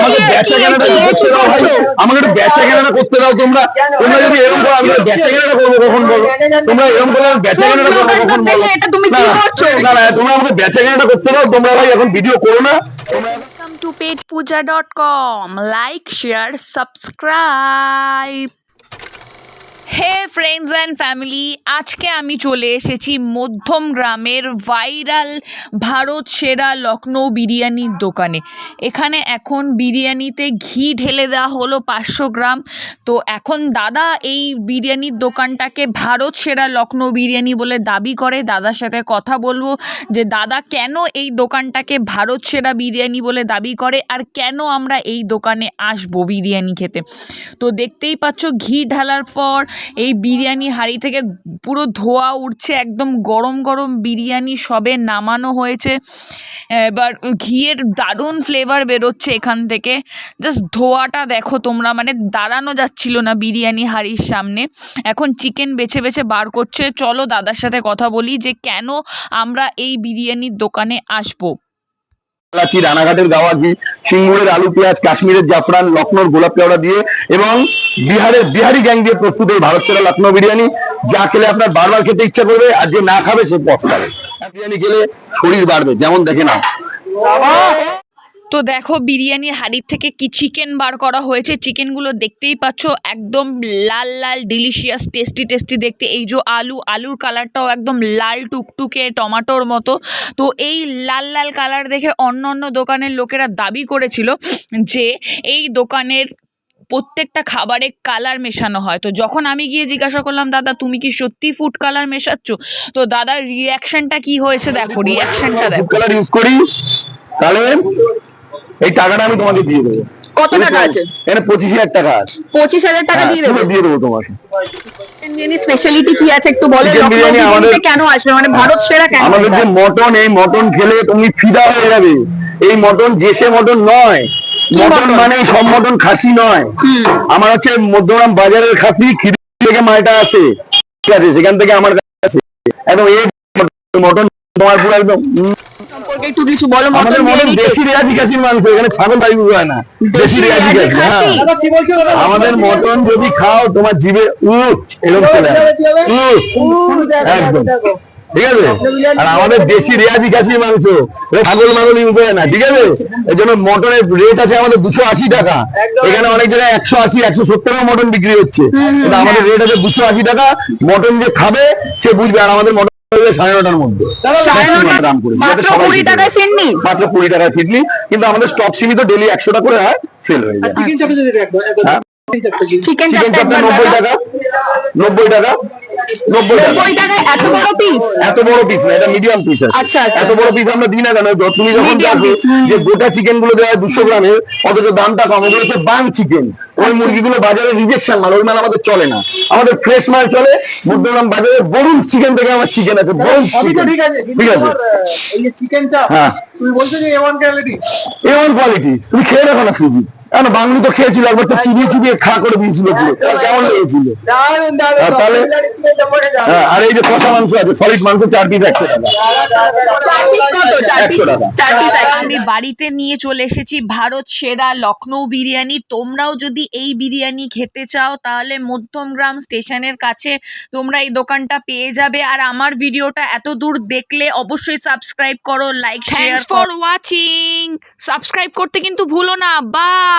আমাকে বেচা কেনাটা করতে দাও ভাই, আমাকে একটু বেচা কেনাটা করতে দাও। তোমরা যদি এরকম করো আমি বেচা কেনাটা করবো কখন বলো? তোমরা এরকম করলে আমি বেচা কেনাটা করবো কখন বলো? না না, তোমরা আমাকে বেচা কেনাটা করতে দাও। তোমরা ভাই এখন ভিডিও করো না। Welcome to petpuja.com. Like, share, subscribe. Hey friends and family, আজকে আমি চলে এসেছি মধ্যম গ্রামের ভাইরাল ভারত সেরা লখনৌ বিরিয়ানির দোকানে। এখানে এখন বিরিয়ানিতে ঘি ঢেলে দেওয়া হলো 500 গ্রাম। তো এখন দাদা এই বিরিয়ানির দোকানটাকে ভারত সেরা লখনৌ বিরিয়ানি বলে দাবি করে। দাদার সাথে কথা বলবো যে দাদা কেন এই দোকানটাকে ভারত সেরা বিরিয়ানি বলে দাবি করে আর কেন আমরা এই দোকানে আসবো বিরিয়ানি খেতে। তো দেখতেই পাচ্ছ ঘি ঢালার পর এই বিরিয়ানি হাঁড়ি থেকে পুরো ধোঁয়া উঠছে, একদম গরম গরম বিরিয়ানি সবে নামানো হয়েছে। এবার ঘিয়ের দারুণ ফ্লেভার বেরোচ্ছে এখান থেকে। জাস্ট ধোঁয়াটা দেখো তোমরা, মানে দাঁড়ানো যাচ্ছিল না বিরিয়ানি হাঁড়ির সামনে। এখন চিকেন বেছে বেছে বার করছে। চলো দাদার সাথে কথা বলি যে কেন আমরা এই বিরিয়ানির দোকানে আসবো। এলাচি, রানাঘাটের গাওয়া ঘি, সিঙ্গুরের আলু পেঁয়াজ, কাশ্মীরের জাফরান, লখনৌর গোলাপ কেওড়া দিয়ে এবং বিহারের বিহারি গ্যাং দিয়ে প্রস্তুত এই ভারত সেরা লখনৌ বিরিয়ানি, যা খেলে আপনার বারবার খেতে ইচ্ছা করবে, আর যে না খাবে সে পস্তাবে। বিরিয়ানি খেলে শরীর বাড়বে, যেমন দেখে না। তো দেখো বিরিয়ানির হাঁড়ির থেকে কি চিকেন বার করা হয়েছে। চিকেনগুলো দেখতেই পাচ্ছ একদম লাল লাল, ডিলিশিয়াস, টেস্টি টেস্টি দেখতে। এই যে আলুর কালারটাও একদম লাল টুকটুকে টমেটোর মতো। তো এই লাল লাল কালার দেখে অন্য অন্য দোকানের লোকেরা দাবি করেছিল যে এই দোকানের প্রত্যেকটা খাবারে কালার মেশানো হয়। তো যখন আমি গিয়ে জিজ্ঞাসা করলাম দাদা তুমি কি সত্যি ফুড কালার মেশাচ্ছ, তো দাদার রিয়াকশনটা কি হয়েছে দেখো, রিয়াকশনটা দেখো। ফুড কালার ইউজ করি, তাহলে এই টাকাটা আমি তোমাকে দিয়ে দেবো। কত টাকা আছে? এখানে 25,000 টাকা আছে। 25,000 টাকা দিয়ে দেবো? দিয়ে দেবো তোমাকে। বিরিয়ানির স্পেশালিটি কি আছে একটু বলে। চিকেন বিরিয়ানি আমাদের কেন আসবে, মানে ভারত সেরা কেন? আমাদের যে মটন, এই মটন খেলে তুমি ফিদা হয়ে যাবে। এই মটন জেসে মটন নয়, মটন মানে সব মটন খাসি নয়। আমার হচ্ছে মধ্যগ্রাম বাজারের খাসি, খিদি থেকে মালটা আছে, ঠিক আছে, সেখান থেকে আমার কাছে একদম এই মটন তোমার পুরো একদম সম্পর্কে একটু কিছু বলো। আমাদের মটন দেশি রেয়াজি খাসির মাংস, এখানে ছাগল দাবি হয় না, দেশি রেয়াজি খাসি। আমাদের মটন যদি খাও তোমার জিভে এরকম চলে একদম, ঠিক আছে। আর আমাদের দেশি রেয়াজি খাসির মাংস, ছাগল মাগল ইউজ হয় না, ঠিক আছে। এই জন্য মটনের রেট আছে আমাদের 280 টাকা। এখানে অনেক জায়গায় 180 170 মটন বিক্রি হচ্ছে, কিন্তু আমাদের রেট আছে 280 টাকা। মটন যে খাবে সে বুঝবে। আর আমাদের মটন 9:30টার মধ্যে দাম করে মাত্র 20 টাকায় ফিরনি, মাত্র 20 টাকায় ফিরনি। কিন্তু আমাদের স্টক সীমিত, ডেলি 100টা করে হয়, সেল হয়ে যায়। চিকেন চিকেন চাপটা 90 টাকা, 90 টাকা, 90 টাকা। এত বড় পিস? এত বড় পিস না, এটা মিডিয়াম পিস আছে। আচ্ছা, এত বড় পিস আমরা দিই না কেন? তুমি যখন দেখো যে গোটা চিকেন গুলো দেওয়া হয় 200 গ্রামের, অথচ দামটা কম। এগুলো হচ্ছে বাং চিকেন। ওই মুরগিগুলো বাজারে রিজেকশন মাল, ওই মাল আমাদের চলে না। আমাদের ফ্রেশ মাল চলে। মধ্যগ্রাম বাজারে বরুণ চিকেন থেকে আমার চিকেন আছে, বরুণ চিকেন, ঠিক আছে। এই যে চিকেনটা তুমি বলছো যে A1 কোয়ালিটি, A1 কোয়ালিটি। তুমি খেয়ে দেখো না সুজি। এখন বাংলু তো খেয়েছিল একবার, তো চিবিয়ে চিবিয়ে খা করে দিয়েছিল পুরো, কেমন লেগেছিল? তাহলে আর এই যে কষা মাংস আছে, সলিড মাংস 4 পিস 100 টাকা। আমি বাড়িতে নিয়ে চলে এসেছি ভারত সেরা লখনৌ বিরিয়ানি। তোমরাও যদি এই বিরিয়ানি খেতে চাও তাহলে মধ্যমগ্রাম স্টেশনের কাছে তোমরা এই দোকানটা পেয়ে যাবে। আর আমার ভিডিওটা এত দূর দেখলে অবশ্যই সাবস্ক্রাইব করো, like share. Thanks for watching. Subscribe করতে কিন্তু ভুলো না। বাই।